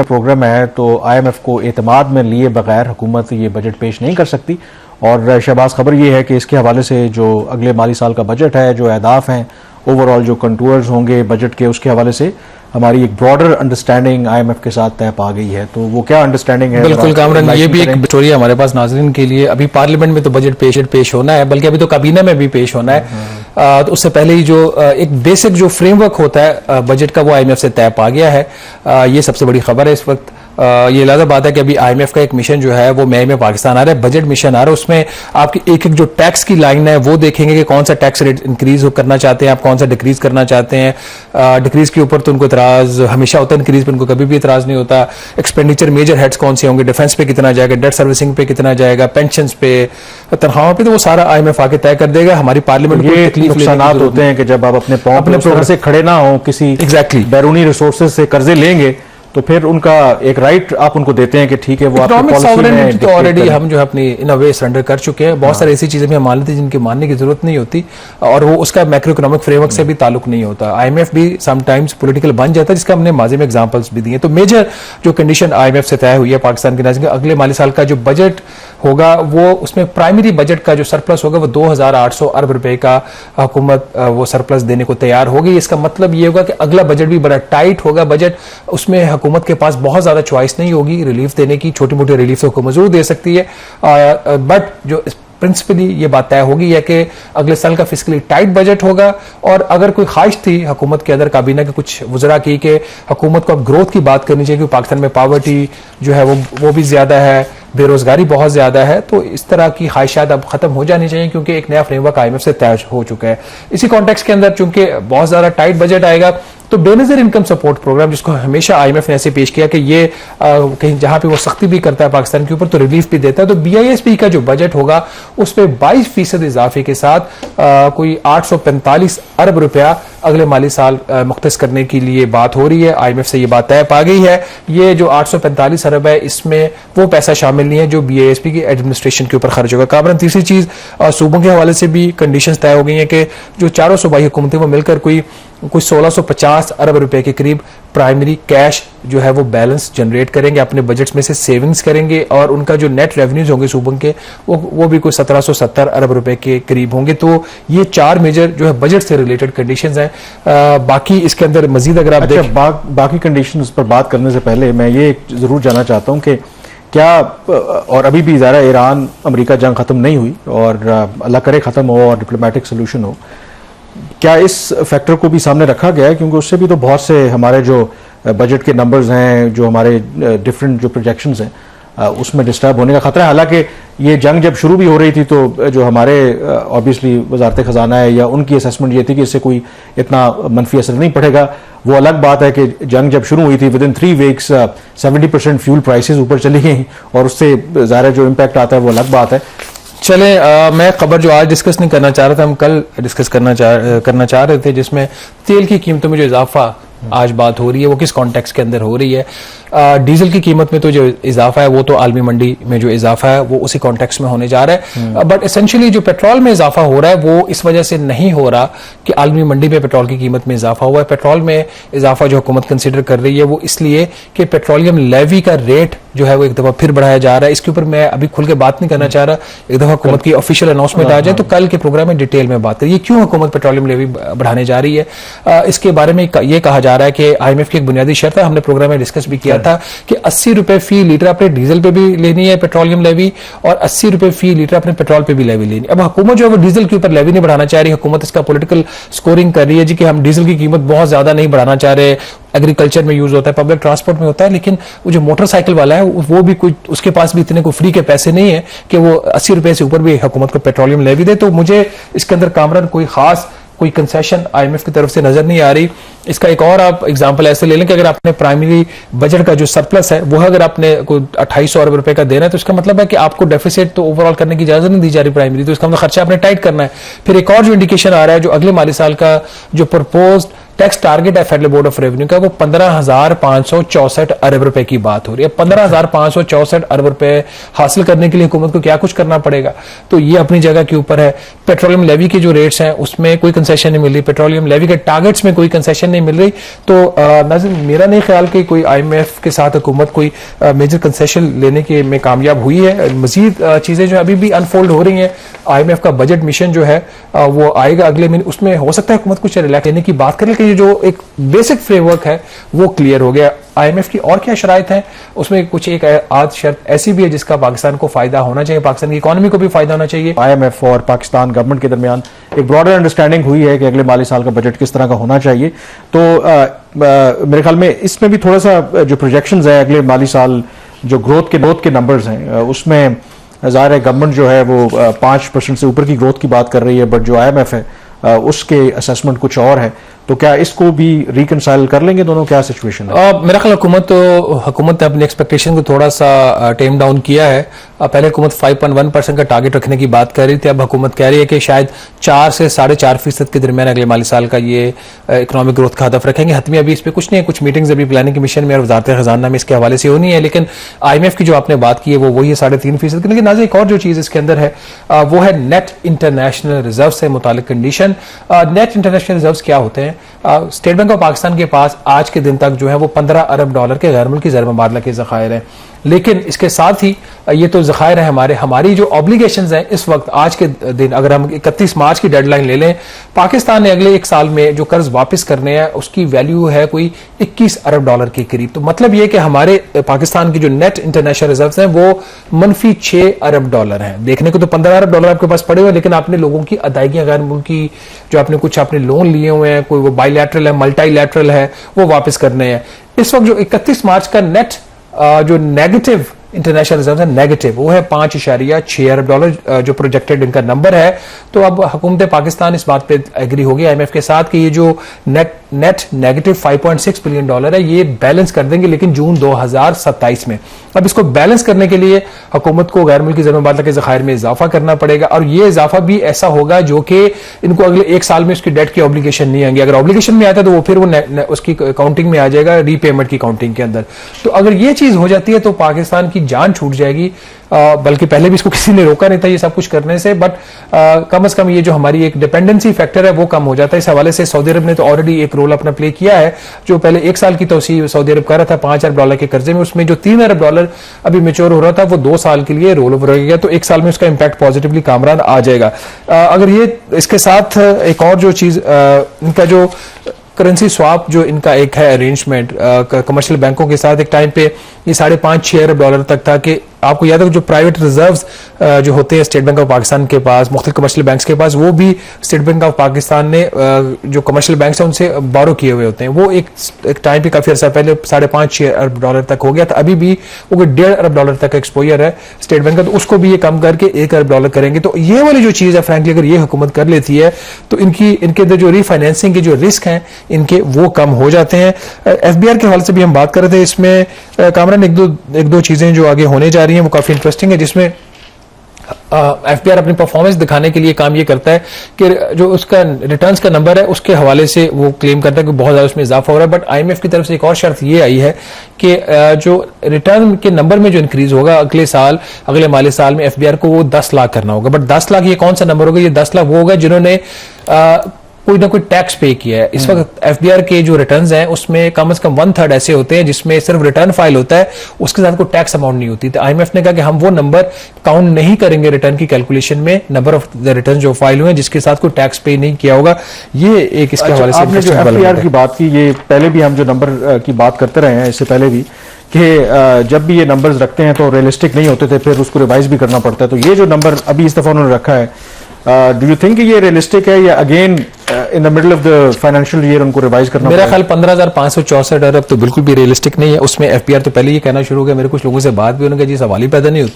Programme है तो IMF को एतमाद में लिए बगैर हुकूमत ये बजट पेश नहीं कर सकती। और शहबाज, खबर ये है कि इसके हवाले से जो अगले माली साल का बजट है, जो अहदाफ हैं, ओवरऑल जो कंटूर्स होंगे बजट के, उसके हवाले से हमारी एक ब्रॉडर अंडरस्टैंडिंग IMF के साथ तय पा गई है। तो वो क्या अंडरस्टैंडिंग है? बिल्कुल कामरान, ये भी एक स्टोरी है हमारे पास नाज़रीन के लिए। अभी पार्लियामेंट में तो बजट पेश होना है, बल्कि अभी तो काबीना में भी पेश होना है। तो उससे पहले ही जो एक बेसिक जो फ्रेमवर्क होता है बजट का, वो IMF से तय पा गया है। ये सबसे बड़ी खबर है इस वक्त। ये लाज़ा बात है कि अभी IMF का एक मिशन जो है वो मई में पाकिस्तान आ रहा है, बजट मिशन आ रहा है। उसमें आपकी एक एक जो टैक्स की लाइन है वो देखेंगे कि कौन सा टैक्स रेट इंक्रीज करना चाहते हैं आप, कौन सा डिक्रीज करना चाहते हैं। डिक्रीज के ऊपर तो उनको इतराज हमेशा होता है, इंक्रीज पे उनको कभी भी इतराज नहीं होता। एक्सपेंडिचर मेजर हेड्स कौन से होंगे, डिफेंस पे कितना जाएगा, डेट सर्विसिंग पे कितना जाएगा, पेंशन पे, तनख्वाहों पे, तो वो सारा IMF आके तय कर देगा। हमारी पार्लियामेंट को नुकसान होते हैं कि जब आप अपने प्रोग्राम से खड़े ना हो, किसी एग्जैक्टली बैरूनी रिसोर्सेज से कर्जे लेंगे तो फिर उनका एक राइट आप उनको देते हैं कि ठीक है वो इकोनॉमिक सॉवरेनिटी तो ऑलरेडी हम जो है अपनी इन अ वे सरेंडर कर चुके हैं। बहुत सारी ऐसी चीजें भी हम मान लेते हैं जिनकी मानने की जरूरत नहीं होती, और वो उसका मैक्रो इकोनॉमिक फ्रेमवर्क से भी ताल्लुक नहीं होता। IMF भी समटाइम्स पॉलिटिकल बन जाता है, जिसका हमने माजी में एग्जांपल्स भी दिए। तो मेजर जो कंडीशन IMF से तय हुई है पाकिस्तान के नाज़रीन, अगले माली साल का जो बजट होगा वो उसमें प्राइमरी बजट का जो सरप्लस होगा वो 2800 अरब रुपए का हुकूमत वो सरप्लस देने को तैयार होगी। इसका मतलब ये होगा कि अगला बजट भी बड़ा टाइट होगा बजट। उसमें हुकूमत के पास बहुत ज्यादा चॉइस नहीं होगी रिलीफ देने की। छोटी मोटी रिलीफ तो हुकूमत जरूर दे सकती है, बट जो प्रिंसिपली ये बात तय होगी है कि अगले साल का फिस्कली टाइट बजट होगा। और अगर कोई ख्वाहिश थी हुकूमत के अंदर, काबीना के कुछ वज़रा की, कि हुकूमत को अब ग्रोथ की बात करनी चाहिए, क्योंकि पाकिस्तान में पावर्टी जो है वो भी ज्यादा है, बेरोजगारी बहुत ज्यादा है, तो इस तरह की ख्वाहिशात अब खत्म हो जानी चाहिए, क्योंकि एक नया फ्रेमवर्क IMF से तय हो चुका है। इसी कॉन्टेक्स्ट के अंदर चूंकि बहुत ज्यादा टाइट बजट आएगा, तो बेनज़ीर इनकम सपोर्ट प्रोग्राम, जिसको हमेशा IMF ने ऐसे पेश किया कि ये कहीं जहां पे वो सख्ती भी करता है पाकिस्तान के ऊपर तो रिलीफ भी देता है, तो BISP का जो बजट होगा उसमें 22% इजाफे के साथ कोई 845 अरब रुपया अगले माली साल मुख्तस करने के लिए बात हो रही है। IMF से ये बात तय पा गई है। ये जो 845 अरब है, इसमें वो पैसा शामिल नहीं है जो BISP की एडमिनिस्ट्रेशन के ऊपर खर्च होगा। काबरन, तीसरी चीज, सूबों के हवाले से भी कंडीशंस तय हो गई हैं कि जो चारों सूबाई हुकूमतें वो मिलकर कोई 1650 अरब रुपए के करीब प्राइमरी कैश जो है वो बैलेंस जनरेट करेंगे, अपने बजट्स में से सेविंग्स करेंगे, और उनका जो नेट रेवेन्यूज होंगे सूबों के वो भी कोई 1770 अरब रुपए के करीब होंगे। तो ये चार मेजर जो है बजट से रिलेटेड कंडीशंस हैं। बाकी इसके अंदर मजीद अगर आप देखें, बाकी कंडीशंस पर बात करने से पहले मैं ये जरूर जानना चाहता हूँ कि क्या, और अभी भी ज़ाहिर ईरान अमेरिका जंग खत्म नहीं हुई, और अल्लाह करे खत्म हो और डिप्लोमेटिक सोल्यूशन हो, क्या इस फैक्टर को भी सामने रखा गया है? क्योंकि उससे भी तो बहुत से हमारे जो बजट के नंबर्स हैं, जो हमारे डिफरेंट जो प्रोजेक्शंस हैं, उसमें डिस्टर्ब होने का खतरा है। हालांकि ये जंग जब शुरू भी हो रही थी तो जो हमारे ऑब्वियसली वजारत खजाना है या उनकी असेसमेंट ये थी कि इससे कोई इतना मनफी असर नहीं पड़ेगा। वो अलग बात है कि जंग जब शुरू हुई थी with in 3 weeks 70% fuel prices ऊपर चली गई, और उससे ज़ाहिर जो इम्पैक्ट आता है वो अलग बात है। चले, मैं खबर जो आज डिस्कस नहीं करना चाह रहा था, हम कल डिस्कस करना चाह रहे थे, जिसमें तेल की कीमतों में जो इजाफा आज बात हो रही है वो किस कॉन्टेक्स्ट के अंदर हो रही है। डीजल की कीमत में तो जो इजाफा है वो तो आलमी मंडी में जो इजाफा है वो उसी कॉन्टेक्स्ट में होने जा रहा है। बट एसेंशियली जो पेट्रोल में इजाफा हो रहा है वो इस वजह से नहीं हो रहा कि आलमी मंडी में पेट्रोल की कीमत में इजाफा हुआ है। पेट्रोल में इजाफा जो हुकूमत कंसिडर कर रही है वो इसलिए कि पेट्रोलियम लेवी का रेट जो है वो एक दफा फिर बढ़ाया जा रहा है। इसके ऊपर मैं अभी खुल के बात नहीं करना चाह रहा, एक दफा हुकूमत की ऑफिशियल अनाउंसमेंट आ जाए तो कल के प्रोग्राम में डिटेल में बात करिए क्यों हुकूमत पेट्रोलियम लेवी बढ़ाने जा रही है। इसके बारे में यह कहा जा रहा है कि IMF की एक बुनियादी शर्त है, हमने प्रोग्राम में डिस्कस भी किया था कि 80 रुपए फी लीटर अपने डीजल पे भी लेनी है पेट्रोलियम लेवी, और 80 रुपए फी लीटर अपने पेट्रोल पे भी लेवी लेनी। अब हुकूमत जो है वो डीजल के ऊपर लेवी नहीं बढ़ाना चाह रही, हुकूमत इसका पॉलिटिकल स्कोरिंग कर रही है जी कि हम डीजल की कीमत बहुत ज्यादा नहीं बढ़ाना चाह रहे। एग्रीकल्चर में यूज होता है, पब्लिक ट्रांसपोर्ट में होता है, लेकिन वो जो मोटरसाइकिल वाला है वो भी कोई उसके पास भी इतने को फ्री के पैसे नहीं है कि वो 80 रुपए से ऊपर भी हुकूमत को पेट्रोलियम लेवी दे। तो मुझे इसके अंदर कामरान कोई कंसेशन IMF की तरफ से नजर नहीं आ रही। इसका एक और आप एग्जांपल ऐसे ले लें कि अगर आपने प्राइमरी बजट का जो सरप्लस है वो अगर आपने कोई 2800 अरब रुपए का देना है तो इसका मतलब है कि आपको डेफिसिट तो ओवरऑल करने की इजाजत नहीं दी जा रही प्राइमरी, तो इसका मतलब खर्चा आपने टाइट करना है। फिर एक और जो इंडिकेशन आ रहा है जो अगले माली साल का जो प्रपोज्ड टैक्स टारगेट है फेडरल बोर्ड ऑफ रेवेन्यू का, वो 15,564 अरब रुपए की बात हो रही है। 15,564 अरब रुपए हासिल करने के लिए हुकूमत को क्या कुछ करना पड़ेगा, तो ये अपनी जगह के ऊपर है। पेट्रोलियम लेवी के जो रेट्स हैं उसमें कोई कंसेशन नहीं मिल रही, पेट्रोलियम लेवी के टारगेट्स में कोई कंसेशन नहीं मिल रही। तो नाज़रीन, मेरा नहीं ख्याल कि कोई IMF के साथ हुकूमत कोई मेजर कंसेशन लेने के में कामयाब हुई है। मजीद चीजें जो अभी भी अनफोल्ड हो रही हैं। IMF का बजट मिशन जो है वो आएगा अगले महीने, उसमें हो सकता है हुकूमत कुछ रिलैक्स लेने की बात करें, लेकिन ये जो एक बेसिक फ्रेमवर्क है वो क्लियर हो गया। IMF की और क्या शराइत हैं, उसमें कुछ एक आध शर्त ऐसी भी है जिसका पाकिस्तान को फायदा होना चाहिए, पाकिस्तान की इकोनॉमी को भी फायदा होना चाहिए। IMF और पाकिस्तान गवर्नमेंट के दरमियान एक ब्रॉडर अंडरस्टैंडिंग हुई है कि अगले माली साल का बजट किस तरह का होना चाहिए। तो मेरे ख्याल में इसमें भी थोड़ा सा जो प्रोजेक्शंस है अगले माली साल, जो ग्रोथ के नंबर्स हैं, उसमें ज़ाहिर है गवर्नमेंट जो है वो 5% से ऊपर की ग्रोथ की बात कर रही है, बट जो IMF है उसके असेसमेंट कुछ और है। तो क्या इसको भी रिकंसाइल कर लेंगे दोनों, क्या सिचुएशन है? मेरा ख्याल हुकूमत ने अपनी एक्सपेक्टेशन को थोड़ा सा टेम डाउन किया है। पहले हुकूमत 5.1% का टारगेट रखने की बात कर रही थी, अब हुकूमत कह रही है कि शायद 4 से 4.5% के दरमियान अगले माली साल का ये इकोनॉमिक ग्रोथ का हदफ रखेंगे। हतमी अभी इस पर कुछ नहीं है, कुछ मीटिंग्स अभी प्लानिंग कमीशन में और वजारत खजाना में इसके हवाले से होनी है, लेकिन IMF की जो आपने बात की है वो वही है 3.5% की। लेकिन नाज़रीन, एक और जो चीज़ इसके अंदर है वो है नेट इंटरनेशनल रिजर्व से मुतालिक कंडीशन। नेट इंटरनेशनल रिजर्व क्या होते हैं? स्टेट बैंक ऑफ पाकिस्तान के पास आज के दिन तक जो है वो 15 अरब डॉलर के गैर मुल्की ज़र मुबादला के ज़खायर हैं, लेकिन इसके साथ ही ये तो ज़खायर है हमारी जो ऑब्लिगेशंस हैं इस वक्त आज के दिन, अगर हम 31 मार्च की डेडलाइन ले लें, पाकिस्तान ने अगले एक साल में जो कर्ज वापस करने हैं उसकी वैल्यू है कोई 21 अरब डॉलर के करीब। तो मतलब ये कि हमारे पाकिस्तान की जो नेट इंटरनेशनल रिजर्व हैं वो -6 अरब डॉलर हैं। देखने को तो 15 अरब डॉलर आपके पास पड़े हुए, लेकिन आपने लोगों की अदायगियां गैर मुल्की जो आपने कुछ अपने लोन लिए हुए हैं, कोई वो बायलैटरल है, मल्टीलैटरल है, वो वापस करने हैं। इस वक्त जो 31 मार्च का नेट जो नेगेटिव इंटरनेशनल रिजर्व है नेगेटिव, वो है 5.6 अरब डॉलर जो प्रोजेक्टेड इनका नंबर है। तो अब हुकूमत पाकिस्तान इस बात पे एग्री होगी IMF के साथ कि ये जो नेट नेगेटिव 5.6 बिलियन डॉलर है ये बैलेंस कर देंगे, लेकिन जून 2027 में। अब इसको बैलेंस करने के लिए हुकूमत को गैर मुल्की ज़र मुबादला के ज़खायर में इजाफा करना पड़ेगा, और ये इजाफा भी ऐसा होगा जो कि इनको अगले एक साल में उसकी डेट की ऑब्लिगेशन नहीं आएंगी। अगर ऑब्लिगेशन में आता है तो वो फिर वो उसकी काउंटिंग में आ जाएगा, रीपेमेंट की काउंटिंग के अंदर। तो अगर ये चीज हो जाती है तो पाकिस्तान की जान छूट जाएगी। बल्कि पहले भी इसको किसी ने रोका नहीं था ये सब कुछ करने से, बट कम से कम ये जो हमारी एक डिपेंडेंसी फैक्टर है वो कम हो जाता है। इस हवाले से सऊदी अरब ने तो ऑलरेडी एक रोल अपना प्ले किया है। जो पहले एक साल की तोसी सऊदी अरब कर रहा था 5 अरब डॉलर के कर्जे में, उसमें जो 3 अरब डॉलर अभी मेच्योर हो रहा था वो 2 साल के लिए रोल ओवर हो गया, तो एक साल में उसका इंपैक्ट पॉजिटिवली कामरान आ जाएगा। अगर ये इसके साथ एक और जो चीज इनका जो करेंसी स्वाप जो इनका एक है अरेंजमेंट कमर्शियल बैंकों के साथ, एक टाइम पे ये 5.5-6 अरब डॉलर तक था कि आपको याद है जो प्राइवेट रिजर्व्स जो होते हैं स्टेट बैंक ऑफ पाकिस्तान के पास, मुख्तलिफ कमर्शियल बैंक्स के पास, वो भी स्टेट बैंक ऑफ पाकिस्तान ने जो कमर्शियल बैंक्स हैं उनसे बारो किए हुए होते हैं। वो एक टाइम पे काफी अर्सा पहले 5.5-6 अरब डॉलर तक हो गया था। अभी भी वो 1.5 अरब डॉलर तक एक्सपोजर है स्टेट बैंक का, तो उसको भी ये कम करके 1 अरब डॉलर करेंगे। तो ये वाली जो चीज है फ्रैंकली अगर ये हुकूमत कर लेती है तो इनके अंदर जो रीफाइनेंसिंग के जो रिस्क हैं इनके वो कम हो जाते हैं। FBR के हवाले से भी हम बात कर रहे थे, इसमें कामरान एक दो चीजें जो आगे होने जा रही हैं वो काफी इंटरेस्टिंग है, जिसमें FBR अपनी परफॉर्मेंस दिखाने के लिए काम ये करता है कि जो उसका रिटर्न्स का नंबर है उसके हवाले से वो क्लेम करता है कि बहुत ज्यादा उसमें इजाफा हो रहा है। बट IMF की तरफ से एक और शर्त ये आई है कि जो रिटर्न के नंबर में जो इंक्रीज होगा अगले साल, अगले माली साल में FBR को वो 10 लाख करना होगा। बट 10 लाख ये कौन सा नंबर होगा? ये 10 लाख वो होगा जिन्होंने कोई ना कोई टैक्स पे किया है। इस वक्त FBR के जो रिटर्न्स हैं उसमें कम से कम 1/3 ऐसे होते हैं जिसमें सिर्फ रिटर्न फाइल होता है, उसके साथ कोई टैक्स अमाउंट नहीं होती। तो IMF ने कहा कि हम वो नंबर काउंट नहीं करेंगे रिटर्न की कैलकुलेशन में, नंबर ऑफ द रिटर्न जो फाइल हुए जिसके साथ कोई टैक्स पे नहीं किया होगा। ये एक इसके हवाले से आपने जो FBR की बात की, ये पहले भी हम जो नंबर की बात करते रहे हैं इससे पहले भी कि जब भी ये नंबर्स रखते हैं तो रियलिस्टिक नहीं होते थे, फिर उसको रिवाइज भी करना पड़ता है। तो ये जो नंबर अभी इस दफा उन्होंने रखा है, डू यू थिंक ये रियलिस्टिक है या again in the middle of the financial year उनको रिवाइज करना? मेरा ख्याल 15,564 अरब तो बिल्कुल भी रियलिस्टिक नहीं है। उसमें FBR तो पहले ये कहना शुरू हो गया, मेरे कुछ लोगों से बात भी उन्होंने कहा जी सवाल ही पैदा नहीं होता।